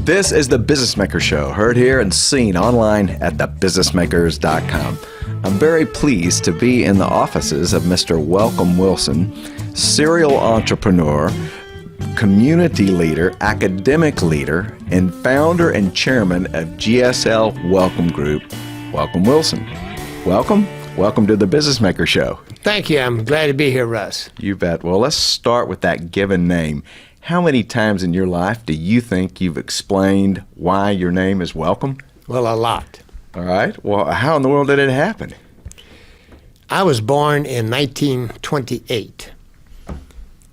This is the Business Maker Show, heard here and seen online at thebusinessmakers.com. I'm very pleased to be in the offices of Mr. Welcome Wilson, serial entrepreneur, community leader, academic leader, and founder and chairman of GSL Welcome Group, Welcome Wilson. Welcome to the Business Maker Show. Thank you. I'm glad to be here, Russ. You bet. Well, let's start with that given name. How many times in your life do you think you've explained why your name is Welcome? Well, a lot. All right. Well, how in the world did it happen? I was born in 1928.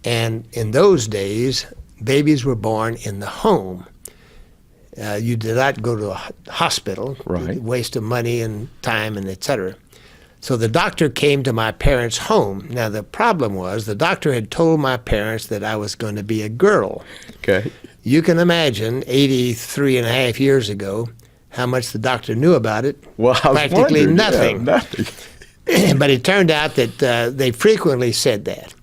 And in those days, babies were born in the home. You did not go to a hospital, right? Waste of money and time and et cetera. So the doctor came to my parents' home. Now, the problem was the doctor had told my parents that I was going to be a girl. Okay. You can imagine 83 and a half years ago how much the doctor knew about it. Well, practically nothing. Yeah, nothing. But it turned out that they frequently said that.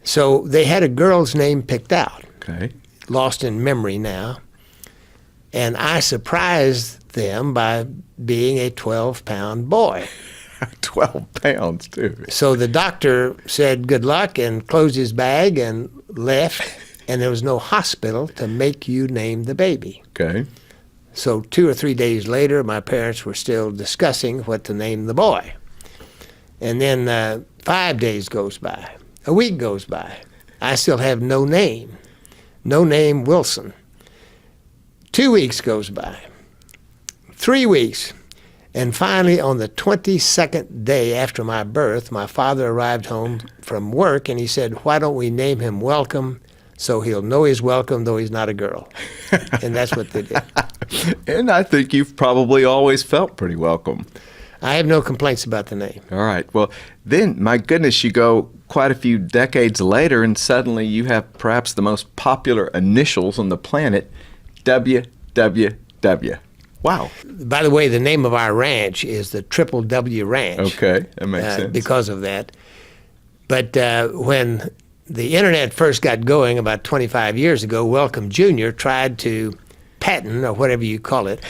So they had a girl's name picked out. Okay. Lost in memory now. And I surprised them by being a 12-pound boy. 12 pounds, too. So the doctor said good luck and closed his bag and left, and there was no hospital to make you name the baby. Okay. So 2 or 3 days later, my parents were still discussing what to name the boy. And then 5 days goes by. A week goes by. I still have no name. No name Wilson. 2 weeks goes by. 3 weeks. And finally, on the 22nd day after my birth, my father arrived home from work, and he said, why don't we name him Welcome so he'll know he's welcome, though he's not a girl. And that's what they did. And I think you've probably always felt pretty welcome. I have no complaints about the name. All right. Well, then, my goodness, you go quite a few decades later, and suddenly you have perhaps the most popular initials on the planet, WWW. Wow. By the way, the name of our ranch is the Triple W Ranch. Okay, that makes sense. Because of that. But when the internet first got going about 25 years ago, Welcome Jr. tried to patent, or whatever you call it,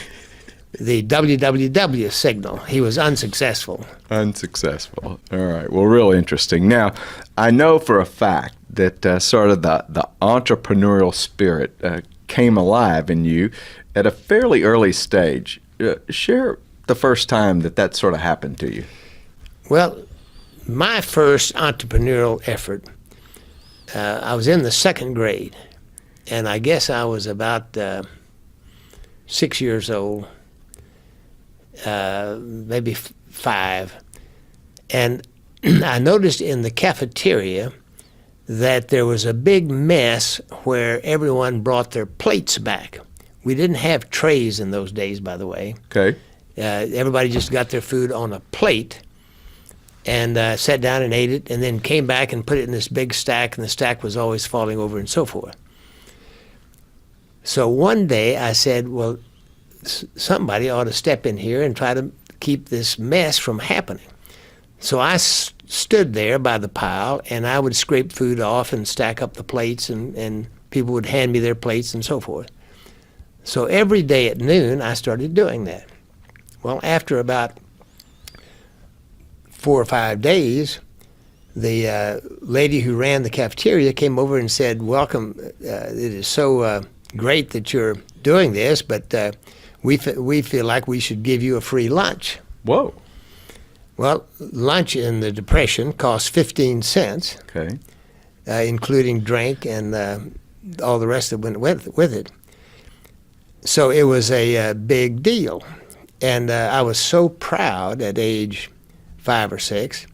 the www signal. He was unsuccessful. Unsuccessful. All right. Well, real interesting. Now, I know for a fact that sort of the entrepreneurial spirit came alive in you at a fairly early stage. Share the first time that sort of happened to you. Well, my first entrepreneurial effort, I was in the second grade, and I guess I was about 6 years old, maybe 5. And I noticed in the cafeteria that there was a big mess where everyone brought their plates back. We didn't have trays in those days, by the way. Okay. Everybody just got their food on a plate and sat down and ate it, and then came back and put it in this big stack, and the stack was always falling over and so forth. So one day I said, well, somebody ought to step in here and try to keep this mess from happening. So I stood there by the pile, and I would scrape food off and stack up the plates, and people would hand me their plates and so forth. So every day at noon, I started doing that. Well, after about 4 or 5 days, the lady who ran the cafeteria came over and said, Welcome, it is so great that you're doing this, but we feel like we should give you a free lunch. Whoa. Well, lunch in the Depression cost 15 cents, okay, including drink and all the rest that went with it. So it was a big deal. And I was so proud at age 5 or 6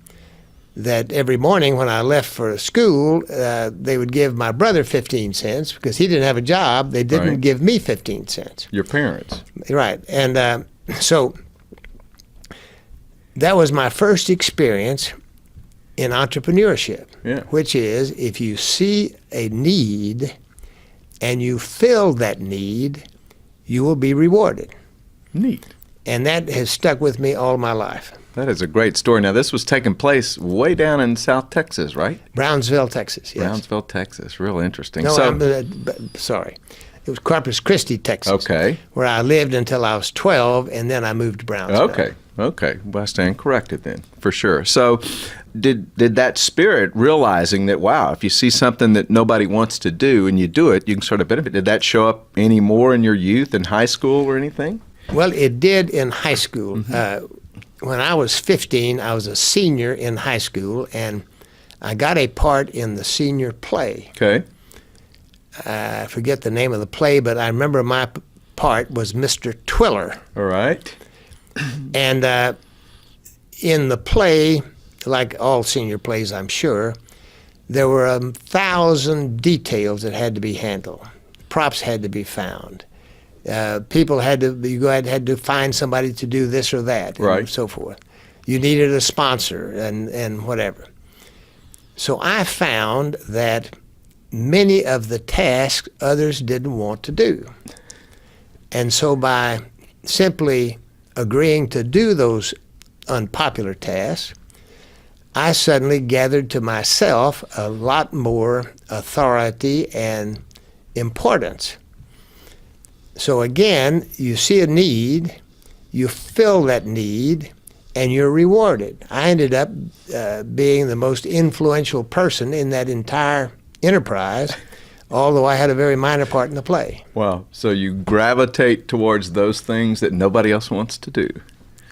that every morning when I left for school, they would give my brother 15 cents because he didn't have a job. They didn't Right. give me 15 cents. Your parents. Right. And so that was my first experience in entrepreneurship, Yeah. which is if you see a need and you fill that need, you will be rewarded. Neat. And that has stuck with me all my life. That is a great story. Now, this was taking place way down in South Texas, right? Brownsville, Texas, yes. Brownsville, Texas. Real interesting. No, So, sorry. It was Corpus Christi, Texas. Okay. Where I lived until I was 12, and then I moved to Brownsville. Okay. Well, I stand corrected then, for sure. So did that spirit, realizing that, wow, if you see something that nobody wants to do and you do it, you can sort of benefit, did that show up any more in your youth, in high school or anything? Well, it did in high school. When I was 15, I was a senior in high school, and I got a part in the senior play. Okay. I forget the name of the play, but I remember my part was Mr. Twiller. All right. And in the play, like all senior plays, I'm sure, there were 1,000 details that had to be handled. Props had to be found. People had to find somebody to do this or that, and so forth. You needed a sponsor and whatever. So I found that many of the tasks others didn't want to do. And so by simply agreeing to do those unpopular tasks, I suddenly gathered to myself a lot more authority and importance. So again, you see a need, you fill that need, and you're rewarded. I ended up being the most influential person in that entire enterprise, although I had a very minor part in the play. Wow. So you gravitate towards those things that nobody else wants to do.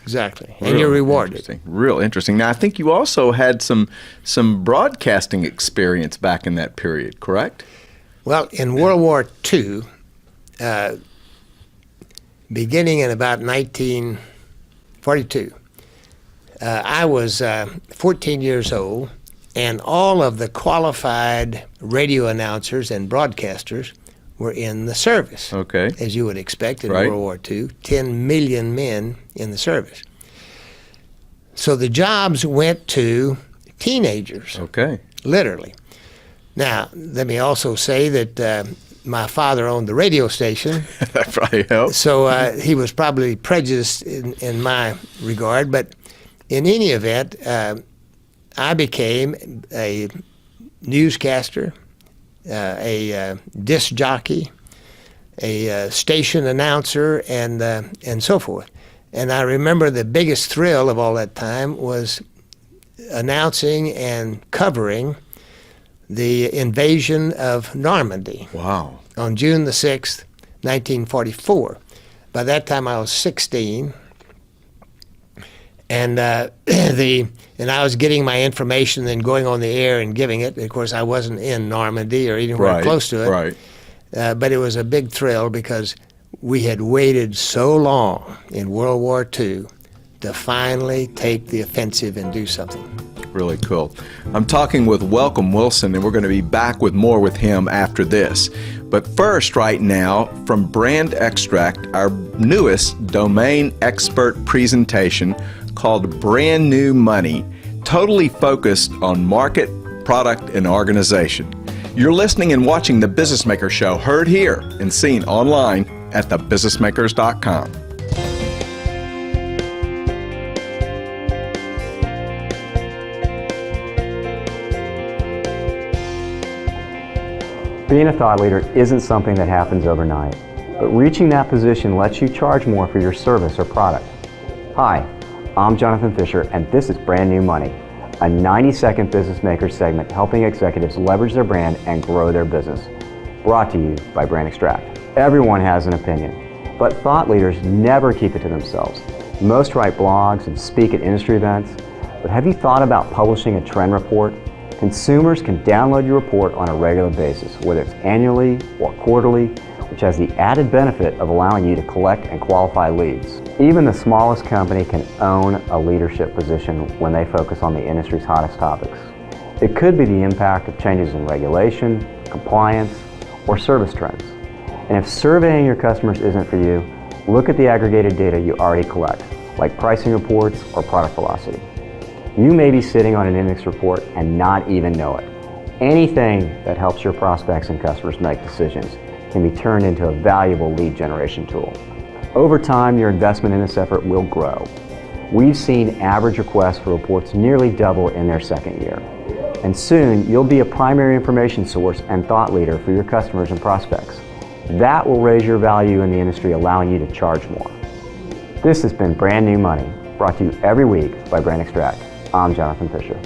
Exactly. And you're rewarded. Real interesting. Now, I think you also had some broadcasting experience back in that period, correct? Well, in World War II, beginning in about 1942, I was 14 years old, and all of the qualified radio announcers and broadcasters were in the service, as you would expect in World War II, 10 million men in the service. So the jobs went to teenagers, literally. Now, let me also say that my father owned the radio station. That probably helped. So he was probably prejudiced in my regard, but in any event, I became a newscaster, a disc jockey, a station announcer, and so forth. And I remember the biggest thrill of all that time was announcing and covering the invasion of Normandy. Wow. On June the 6th, 1944. By that time I was 16. And I was getting my information, then going on the air and giving it. Of course, I wasn't in Normandy or anywhere close to it. But it was a big thrill because we had waited so long in World War II to finally take the offensive and do something. Really cool. I'm talking with Welcome Wilson, and we're going to be back with more with him after this. But first, right now, from Brand Extract, our newest domain expert presentation called Brand New Money, totally focused on market, product, and organization. You're listening and watching The Business Maker Show, heard here and seen online at thebusinessmakers.com. Being a thought leader isn't something that happens overnight, but reaching that position lets you charge more for your service or product. Hi, I'm Jonathan Fisher, and this is Brand New Money, a 90-second Business Maker segment helping executives leverage their brand and grow their business. Brought to you by Brand Extract. Everyone has an opinion, but thought leaders never keep it to themselves. Most write blogs and speak at industry events, but have you thought about publishing a trend report? Consumers can download your report on a regular basis, whether it's annually or quarterly, which has the added benefit of allowing you to collect and qualify leads. Even the smallest company can own a leadership position when they focus on the industry's hottest topics. It could be the impact of changes in regulation, compliance, or service trends. And if surveying your customers isn't for you, look at the aggregated data you already collect, like pricing reports or product velocity. You may be sitting on an index report and not even know it. Anything that helps your prospects and customers make decisions can be turned into a valuable lead generation tool. Over time, your investment in this effort will grow. We've seen average requests for reports nearly double in their second year. And soon, you'll be a primary information source and thought leader for your customers and prospects. That will raise your value in the industry, allowing you to charge more. This has been Brand New Money, brought to you every week by Brand Extract. I'm Jonathan Fisher.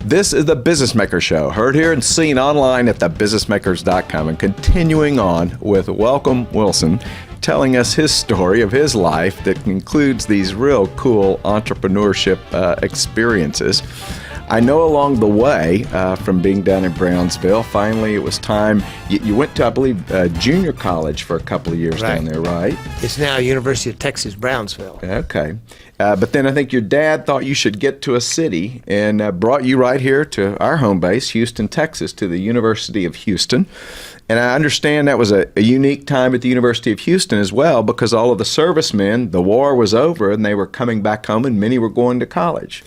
This is the Business Maker Show, heard here and seen online at thebusinessmakers.com, and continuing on with Welcome Wilson, telling us his story of his life that includes these real cool entrepreneurship experiences. I know along the way, from being down in Brownsville, finally it was time. You went to, I believe, junior college for a couple of years down there, right? It's now University of Texas, Brownsville. Okay. But then I think your dad thought you should get to a city and brought you right here to our home base, Houston, Texas, to the University of Houston. And I understand that was a unique time at the University of Houston as well, because all of the servicemen, the war was over and they were coming back home and many were going to college.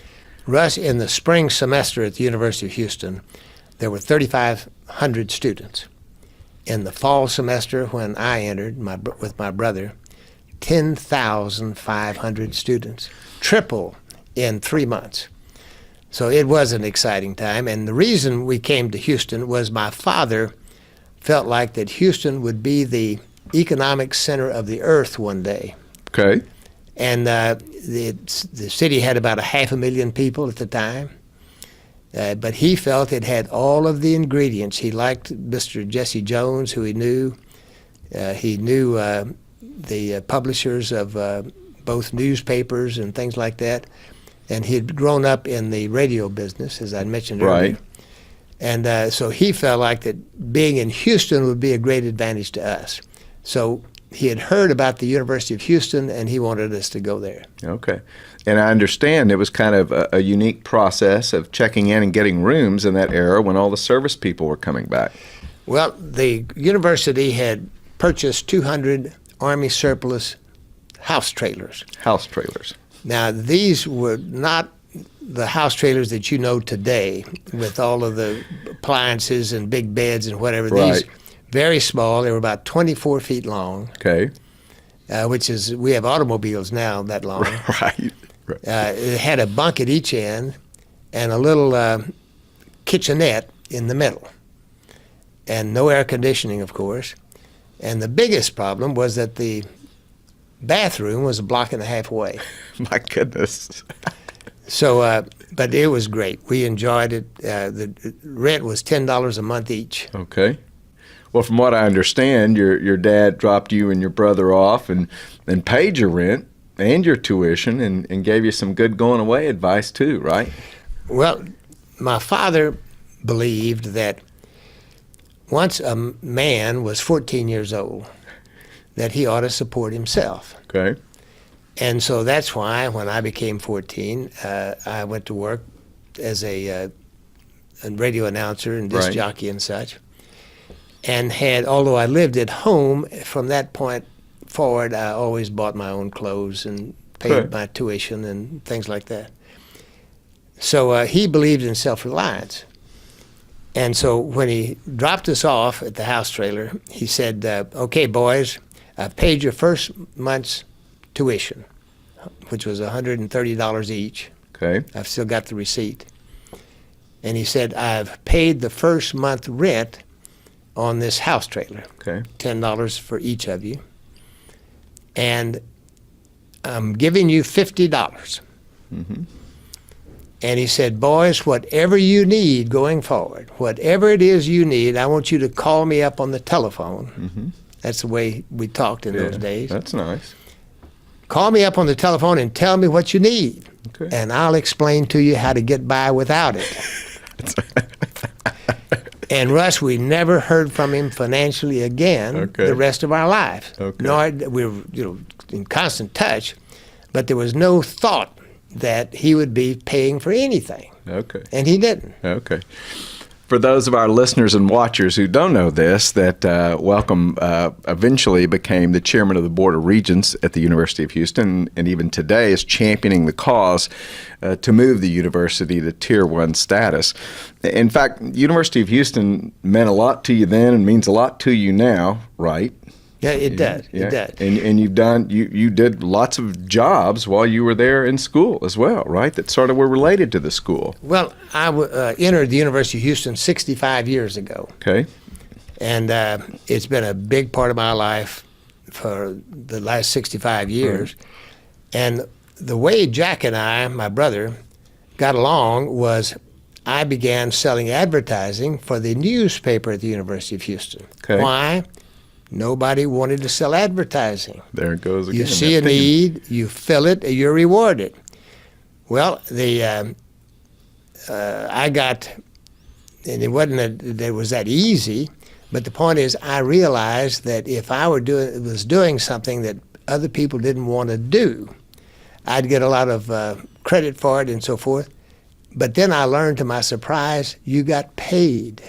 Russ, in the spring semester at the University of Houston, there were 3,500 students. In the fall semester, when I entered with my brother, 10,500 students, triple in 3 months. So it was an exciting time. And the reason we came to Houston was my father felt like that Houston would be the economic center of the earth one day. Okay. And the city had about 500,000 people at the time. But he felt it had all of the ingredients. He liked Mr. Jesse Jones, who he knew. He knew the publishers of both newspapers and things like that. And he had grown up in the radio business, as I mentioned earlier. Right. And so he felt like that being in Houston would be a great advantage to us. So he had heard about the University of Houston, and he wanted us to go there. Okay. And I understand it was kind of a unique process of checking in and getting rooms in that era when all the service people were coming back. Well, the university had purchased 200 Army surplus house trailers. House trailers. Now, these were not the house trailers that you know today with all of the appliances and big beds and whatever. Right. These very small. They were about 24 feet long. Okay. Which is, we have automobiles now that long. Right. It had a bunk at each end and a little kitchenette in the middle. And no air conditioning, of course. And the biggest problem was that the bathroom was a block and a half away. My goodness. So, but it was great. We enjoyed it. The rent was $10 a month each. Okay. Well, from what I understand, your dad dropped you and your brother off and paid your rent and your tuition and gave you some good going away advice too, right? Well, my father believed that once a man was 14 years old, that he ought to support himself. Okay. And so that's why when I became 14, I went to work as a radio announcer and disc jockey and such. And although I lived at home, from that point forward, I always bought my own clothes and paid my tuition and things like that. So he believed in self-reliance. And so when he dropped us off at the house trailer, he said, okay, boys, I've paid your first month's tuition, which was $130 each. Okay. I've still got the receipt. And he said, I've paid the first month rent on this house trailer. Okay. $10 for each of you. And I'm giving you $50. Mm-hmm. And he said, boys, whatever you need going forward, whatever it is you need, I want you to call me up on the telephone. Mm-hmm. That's the way we talked in those days. That's nice. Call me up on the telephone and tell me what you need. Okay. And I'll explain to you how to get by without it. And Russ, we never heard from him financially again the rest of our lives. Okay. Nor we were, in constant touch, but there was no thought that he would be paying for anything. Okay. And he didn't. Okay. For those of our listeners and watchers who don't know this, that Welcome eventually became the chairman of the Board of Regents at the University of Houston, and even today is championing the cause to move the university to Tier 1 status. In fact, University of Houston meant a lot to you then and means a lot to you now, right? Yeah, it does. Yeah. It does. And you did lots of jobs while you were there in school as well, right? That sort of were related to the school. Well, I entered the University of Houston 65 years ago, Okay. and it's been a big part of my life for the last 65 years. And the way Jack and I, my brother, got along was I began selling advertising for the newspaper at the University of Houston. Okay. Why? Nobody wanted to sell advertising. There it goes again. You see a that theme. need, you fill it, you're rewarded. Well, I got, and it wasn't that it was that easy, but the point is I realized that if I was doing something that other people didn't want to do, I'd get a lot of credit for it and so forth. But then I learned to my surprise, you got paid.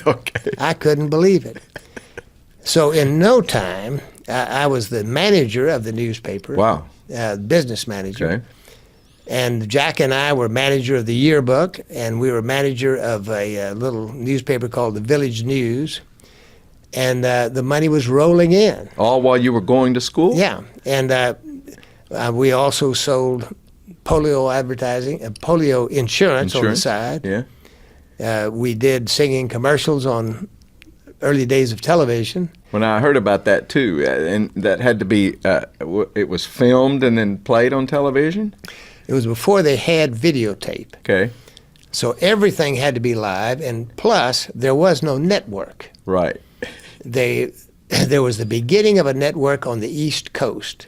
Okay. I couldn't believe it. So in no time, I was the manager of the newspaper. Wow. Business manager. Okay. And Jack and I were manager of the yearbook, and we were manager of a little newspaper called the Village News. And the money was rolling in. All while you were going to school? Yeah. And we also sold polio advertising, polio insurance on the side. Yeah. We did singing commercials on early days of television. When I heard about that too, and that had to be, it was filmed and then played on television? It was before they had videotape. Okay. So everything had to be live, and plus there was no network. Right. There was the beginning of a network on the East Coast,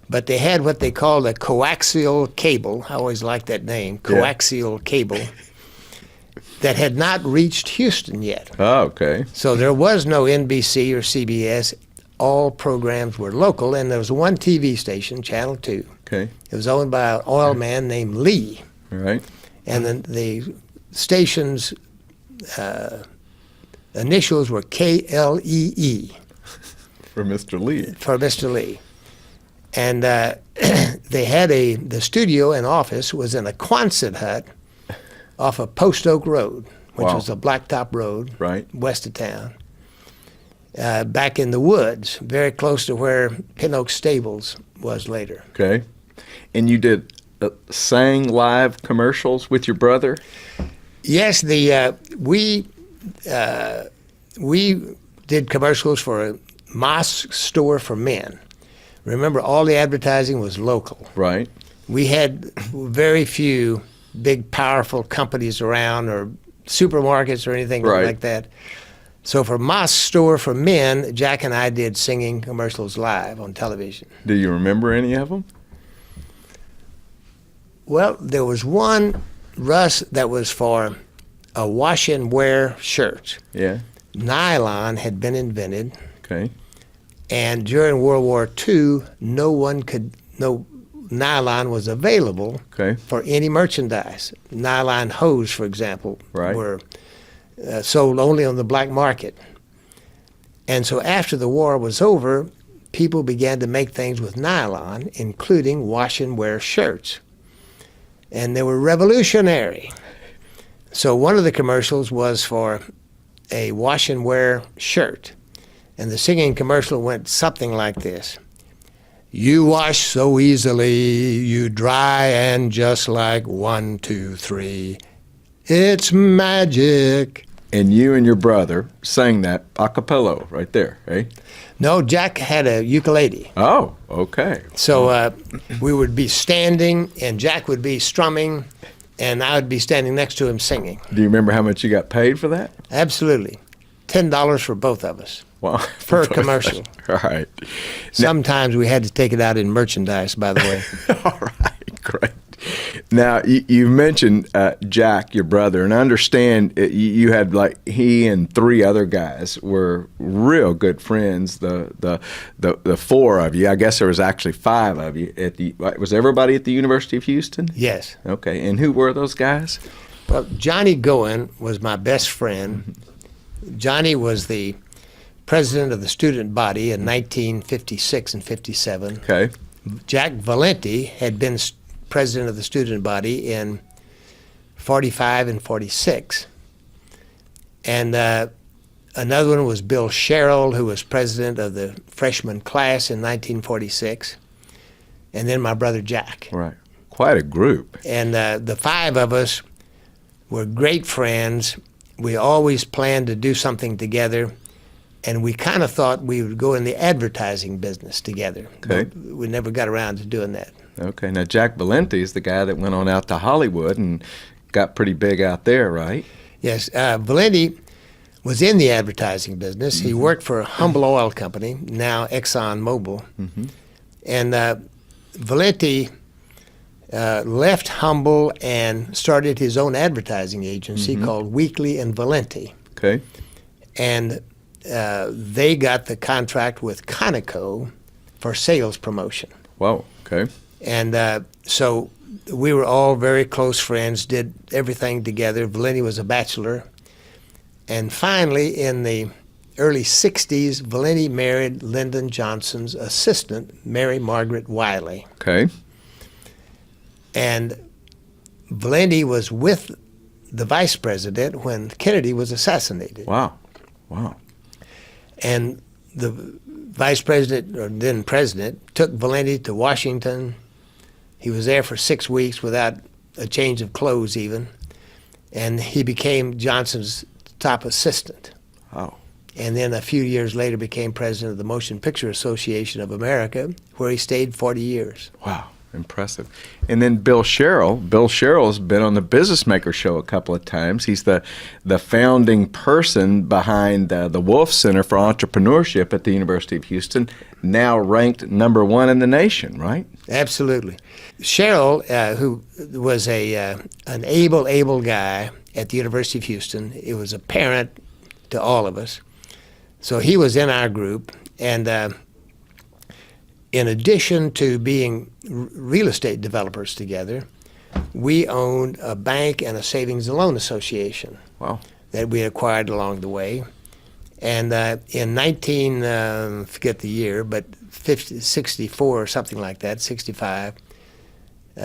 but they had what they called a coaxial cable. I always liked that name, coaxial cable, that had not reached Houston yet. Oh, okay. So there was no NBC or CBS. All programs were local, and there was one TV station, Channel 2. Okay. It was owned by an oil man named Lee. All right. And then the station's initials were KLEE For Mr. Lee. for Mr. Lee. And they had the studio and office was in a Quonset hut off of Post Oak Road, which Wow. was a blacktop road Right. west of town, back in the woods, very close to where Pin Oak Stables was later. Okay. And you did sang live commercials with your brother? Yes, we did commercials for a Moss store for men. Remember, all the advertising was local. Right. We had very few big, powerful companies around or supermarkets or anything Right. like that. So for Moss store for men, Jack and I did singing commercials live on television. Do you remember any of them? Well, there was one, Russ, that was for a wash and wear shirt. Yeah. Nylon had been invented, Okay. and during World War II, no nylon was available Okay. for any merchandise. Nylon hose, for example, Right. were sold only on the black market. And so after the war was over, people began to make things with nylon, including wash and wear shirts. And they were revolutionary. So one of the commercials was for a wash and wear shirt. And the singing commercial went something like this. You wash so easily, you dry and just like 1, 2, 3. It's magic. And you and your brother sang that a cappella right there, right? No, Jack had a ukulele. Oh, okay. So we would be standing, and Jack would be strumming, and I would be standing next to him singing. Do you remember how much you got paid for that? Absolutely. $10 for both of us. Wow. Per commercial. All right. Sometimes we had to take it out in merchandise, by the way. All right, great. Now, you mentioned Jack, your brother, and I understand you had he and 3 other guys were real good friends. The 4 of you, I guess there was actually 5 of you. Was everybody at the University of Houston? Yes. Okay, and who were those guys? Well, Johnny Goen was my best friend. Johnny was the president of the student body in 1956 and 57. Okay. Jack Valenti had been president of the student body in 45 and 46. And Another one was Bill Sherrill, who was president of the freshman class in 1946. And then my brother Jack. Right. Quite a group. And the five of us were great friends. We always planned to do something together. And we kind of thought we would go in the advertising business together. Okay. But we never got around to doing that. Okay. Now, Jack Valenti is the guy that went on out to Hollywood and got pretty big out there, right? Yes. Valenti was in the advertising business. He worked for Humble Oil Company, now Exxon Mobil. And Valenti left Humble and started his own advertising agency called Weekly and Valenti. Okay. And they got the contract with Conoco for sales promotion. Wow. Okay. And so we were all very close friends, did everything together. Valenti was a bachelor. And finally, in the early 60s, Valenti married Lyndon Johnson's assistant, Mary Margaret Wiley. Okay. And Valenti was with the vice president when Kennedy was assassinated. Wow. Wow. And the vice president, or then president, took Valenti to Washington. He was there for 6 weeks without a change of clothes even. And he became Johnson's top assistant. Wow. And then a few years later became president of the Motion Picture Association of America, where he stayed 40 years. Wow. Impressive. And then Bill Sherrill. Bill Sherrill's been on the Business Maker Show a couple of times. He's the founding person behind the Wolf Center for Entrepreneurship at the University of Houston, now ranked #1 in the nation, right? Absolutely. Sherrill, who was an able guy at the University of Houston, it was apparent to all of us. So he was in our group, and in addition to being real estate developers together, we owned a bank and a savings and loan association. Wow. That we acquired along the way. And in forget the year, but 64 or something like that, 65,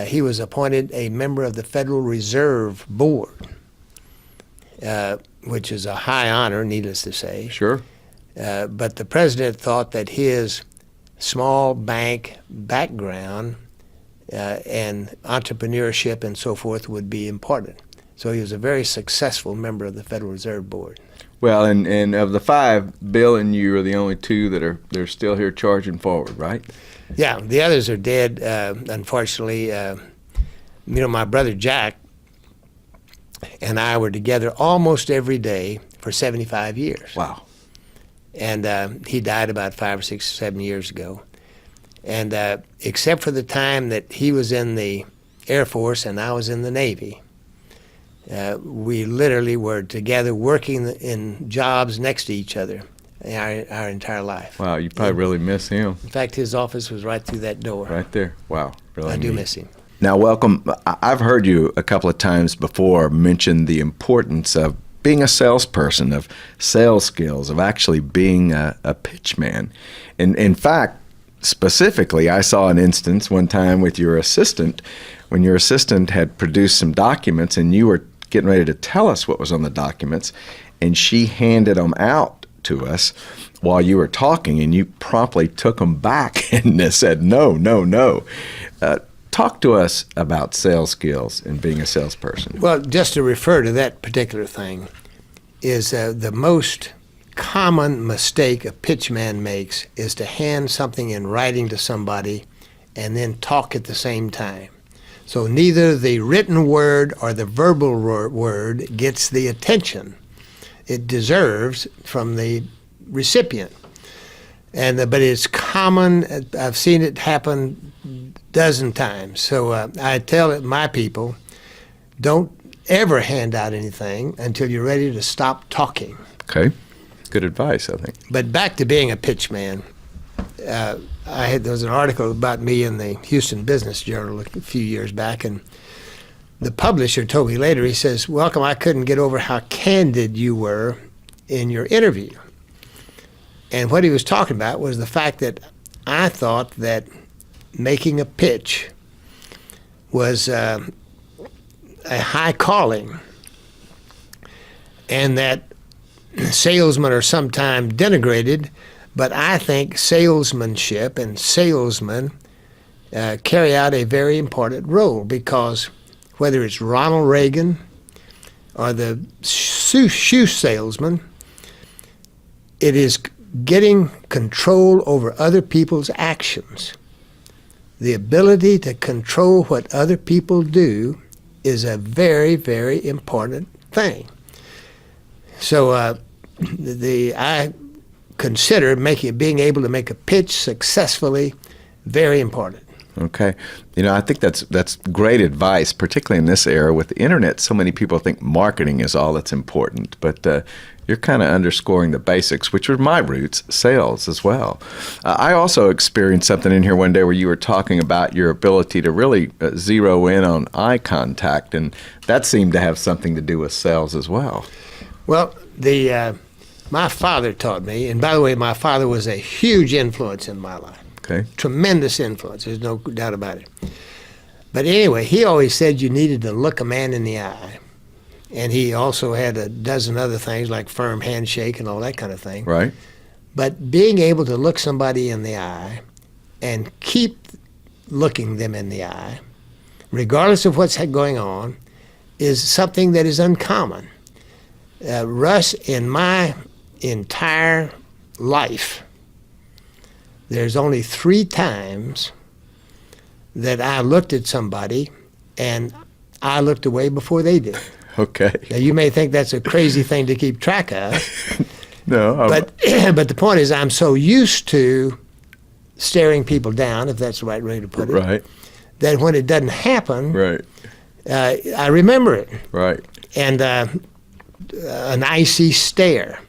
he was appointed a member of the Federal Reserve Board, which is a high honor, needless to say. Sure. But the president thought that his small bank background and entrepreneurship and so forth would be important. So he was a very successful member of the Federal Reserve Board. Well, and of the five, Bill and you are the only two that they're still here charging forward, right? Yeah, the others are dead, unfortunately. My brother Jack and I were together almost every day for 75 years. Wow. And he died about 5 or 6 or 7 years ago. And except for the time that he was in the Air Force and I was in the Navy, we literally were together working in jobs next to each other our entire life. Wow, you probably really miss him. In fact, his office was right through that door. Right there. Wow. Really I do neat. miss him. Now, welcome. I've heard you a couple of times before mention the importance of being a salesperson, of sales skills, of actually being a pitch man. And in fact, specifically, I saw an instance one time with your assistant, when your assistant had produced some documents and you were getting ready to tell us what was on the documents, and she handed them out to us while you were talking, and you promptly took them back and said, no. Talk to us about sales skills and being a salesperson. Well, just to refer to that particular thing, is the most common mistake a pitchman makes is to hand something in writing to somebody and then talk at the same time. So neither the written word or the verbal word gets the attention it deserves from the recipient. But it's common. I've seen it happen dozen times. So I tell my people, don't ever hand out anything until you're ready to stop talking. Okay. Good advice, I think. But back to being a pitch man, there was an article about me in the Houston Business Journal a few years back, and the publisher told me later, he says, "Welcome, I couldn't get over how candid you were in your interview." And what he was talking about was the fact that I thought that making a pitch was a high calling, and that salesmen are sometimes denigrated, but I think salesmanship and salesmen carry out a very important role, because whether it's Ronald Reagan or the shoe salesman, it is getting control over other people's actions. The ability to control what other people do is a very, very important thing. So I consider being able to make a pitch successfully very important. Okay. I think that's great advice, particularly in this era with the internet. So many people think marketing is all that's important, but you're kind of underscoring the basics, which are my roots, sales as well. I also experienced something in here one day where you were talking about your ability to really zero in on eye contact, and that seemed to have something to do with sales as well. Well, my father taught me, and by the way, my father was a huge influence in my life. Okay. Tremendous influence, there's no doubt about it. But anyway, he always said you needed to look a man in the eye. And he also had a dozen other things like firm handshake and all that kind of thing. Right. But being able to look somebody in the eye and keep looking them in the eye, regardless of what's going on, is something that is uncommon. Russ, in my entire life, there's only 3 times that I looked at somebody and I looked away before they did. Okay. Now, you may think that's a crazy thing to keep track of. No. But the point is, I'm so used to staring people down, if that's the right way to put it, Right. that when it doesn't happen, Right. I remember it. Right. And an icy stare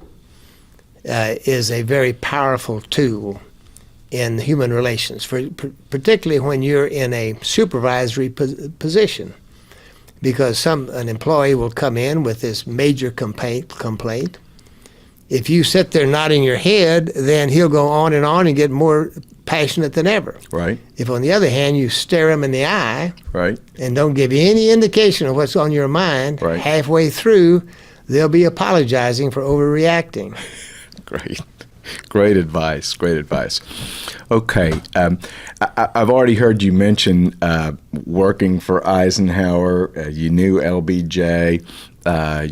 is a very powerful tool in human relations, particularly when you're in a supervisory position, because an employee will come in with this major complaint. If you sit there nodding your head, then he'll go on and get more passionate than ever. Right. If, on the other hand, you stare him in the eye Right. and don't give any indication of what's on your mind, Right. halfway through, they'll be apologizing for overreacting. Great. Great advice. Great advice. Okay. I've already heard you mention working for Eisenhower. You knew LBJ.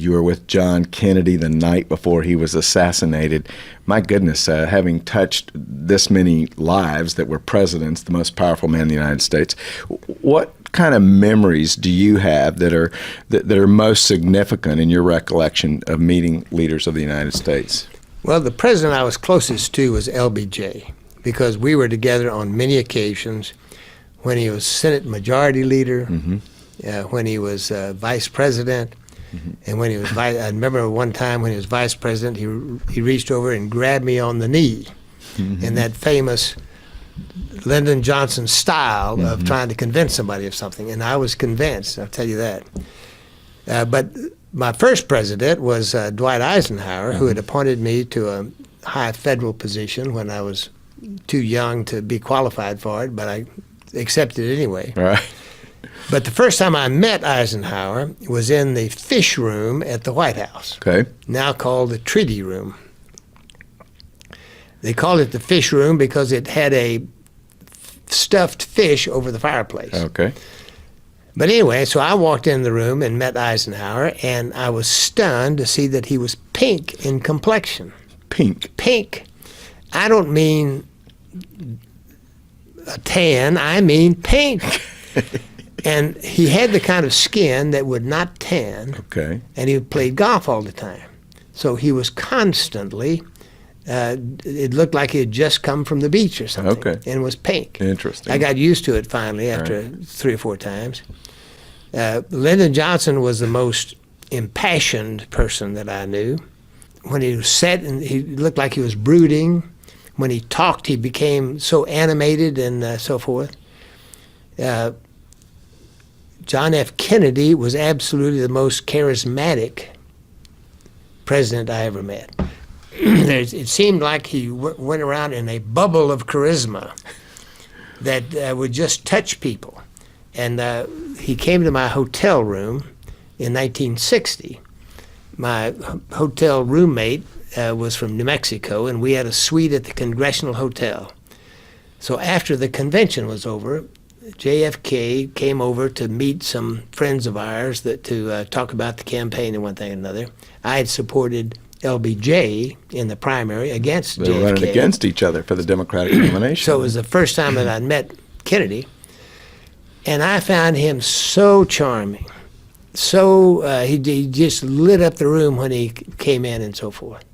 You were with John Kennedy the night before he was assassinated. My goodness, having touched this many lives that were presidents, the most powerful man in the United States, what kind of memories do you have that are most significant in your recollection of meeting leaders of the United States? Well, the president I was closest to was LBJ, because we were together on many occasions when he was Senate Majority Leader, when he was Vice President, and when he was I remember one time when he was Vice President, he reached over and grabbed me on the knee in that famous Lyndon Johnson style of trying to convince somebody of something, and I was convinced, I'll tell you that. But my first president was Dwight Eisenhower, who had appointed me to a high federal position when I was too young to be qualified for it, but I accepted it anyway. Right. But the first time I met Eisenhower was in the fish room at the White House, Okay. now called the Treaty Room. They called it the fish room because it had a stuffed fish over the fireplace. Okay. But anyway, so I walked in the room and met Eisenhower, and I was stunned to see that he was pink in complexion. Pink. Pink. I don't mean a tan, I mean pink. And he had the kind of skin that would not tan, Okay. and he played golf all the time. So he was constantly, it looked like he had just come from the beach or something, Okay. and was pink. Interesting. I got used to it finally after 3 or 4 times. Lyndon Johnson was the most impassioned person that I knew. When he sat, and he looked like he was brooding. When he talked, he became so animated and so forth. John F. Kennedy was absolutely the most charismatic president I ever met. It seemed like he went around in a bubble of charisma that would just touch people. And he came to my hotel room in 1960. my hotel roommate was from New Mexico, and we had a suite at the Congressional Hotel. So after the convention was over, JFK came over to meet some friends of ours to talk about the campaign and one thing and another. I had supported LBJ in the primary against JFK. They were running against each other for the Democratic nomination. So it was the first time that I'd met Kennedy, and I found him so charming. So he just lit up the room when he came in and so forth.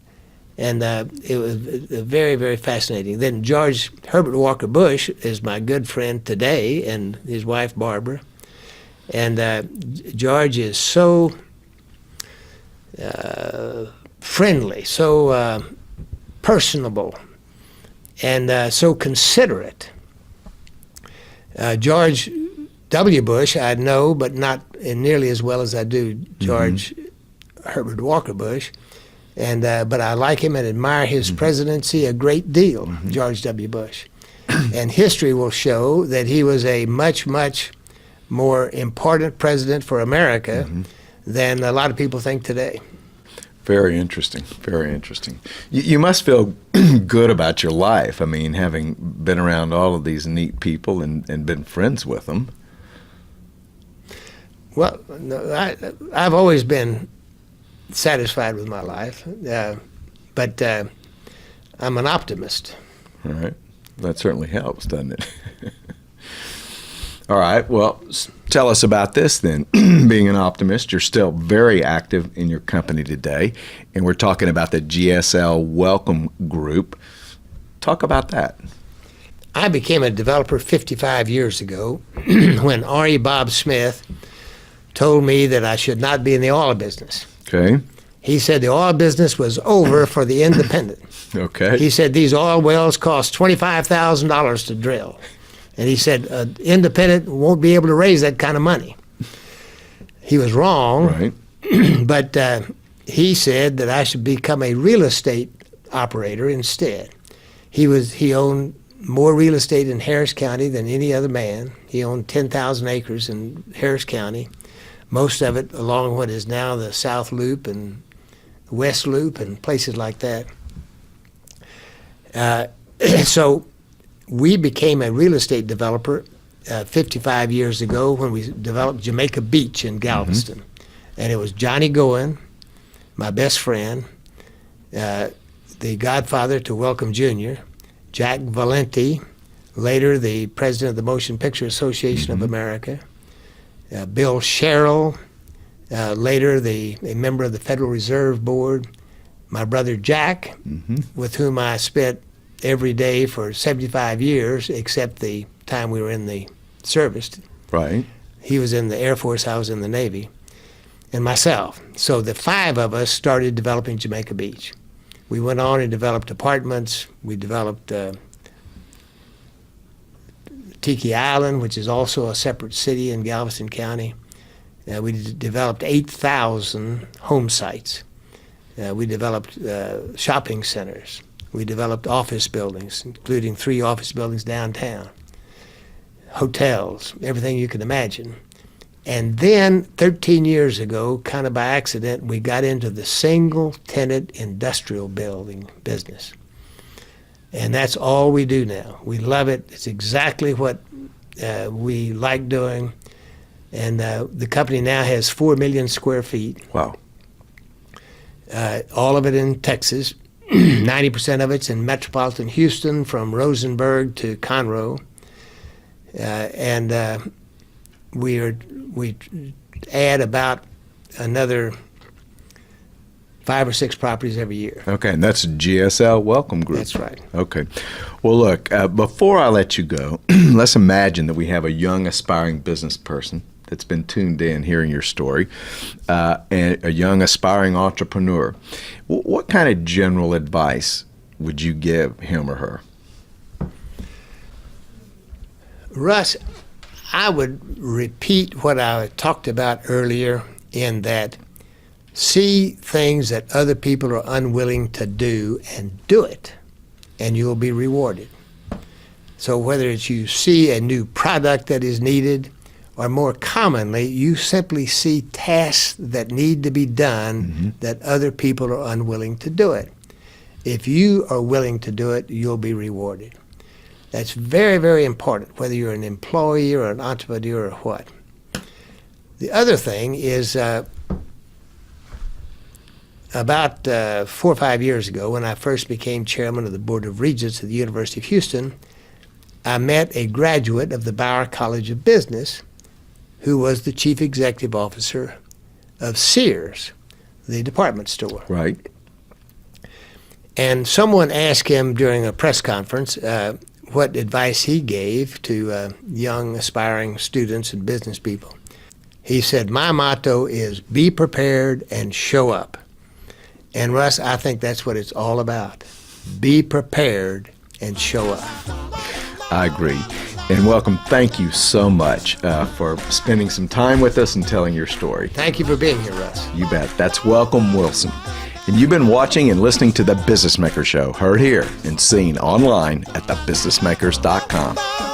And it was very, very fascinating. Then George Herbert Walker Bush is my good friend today, and his wife Barbara. And George is so friendly, so personable, and so considerate. George W. Bush I know, but not nearly as well as I do George Herbert Walker Bush. And but I like him and admire his presidency a great deal, George W. Bush. And history will show that he was a much, much more important president for America than a lot of people think today. Very interesting, very interesting. You must feel good about your life. I mean, having been around all of these neat people and been friends with them. Well, no, I've always been satisfied with my life, but I'm an optimist. All right. That certainly helps, doesn't it? All right. Well, tell us about this then. Being an optimist, you're still very active in your company today, and we're talking about the GSL Welcome Group. Talk about that. I became a developer 55 years ago when R.E. Bob Smith told me that I should not be in the oil business. Okay. He said the oil business was over for the independent. Okay. He said these oil wells cost $25,000 to drill. And he said independent won't be able to raise that kind of money. He was wrong. Right. But he said that I should become a real estate operator instead. He owned more real estate in Harris County than any other man. He owned 10,000 acres in Harris County, most of it along what is now the South Loop and West Loop and places like that. So we became a real estate developer 55 years ago when we developed Jamaica Beach in Galveston. And it was Johnny Goen, my best friend, the godfather to Welcome Jr., Jack Valenti, later the president of the Motion Picture Association of America, Bill Sherrill, later a member of the Federal Reserve Board, my brother Jack, with whom I spent every day for 75 years, except the time we were in the service. Right. He was in the Air Force, I was in the Navy, and myself. So the five of us started developing Jamaica Beach. We went on and developed apartments. We developed Tiki Island, which is also a separate city in Galveston County. We developed 8,000 home sites. We developed shopping centers. We developed office buildings, including 3 office buildings downtown, hotels, everything you can imagine. And then 13 years ago, kind of by accident, we got into the single-tenant industrial building business. And that's all we do now. We love it. It's exactly what we like doing. And the company now has 4 million square feet. Wow. All of it in Texas. 90% of it's in metropolitan Houston, from Rosenberg to Conroe. And we add about another 5 or 6 properties every year. Okay, and that's GSL Welcome Group. That's right. Okay. Well, look, before I let you go, let's imagine that we have a young, aspiring business person that's been tuned in hearing your story, and a young, aspiring entrepreneur. What kind of general advice would you give him or her? Russ, I would repeat what I talked about earlier, in that see things that other people are unwilling to do and do it, and you'll be rewarded. So whether it's you see a new product that is needed, or more commonly, you simply see tasks that need to be done that other people are unwilling to do it. If you are willing to do it, you'll be rewarded. That's very, very important, whether you're an employee or an entrepreneur or what. The other thing is about 4 or 5 years ago, when I first became chairman of the Board of Regents at the University of Houston, I met a graduate of the Bauer College of Business who was the chief executive officer of Sears, the department store. Right. And someone asked him during a press conference what advice he gave to young aspiring students and business people. He said, "My motto is be prepared and show up." And Russ, I think that's what it's all about. Be prepared and show up. I agree. And Welcome, thank you so much for spending some time with us and telling your story. Thank you for being here, Russ. You bet. That's Welcome Wilson. And you've been watching and listening to The Business Maker Show, heard here and seen online at thebusinessmakers.com.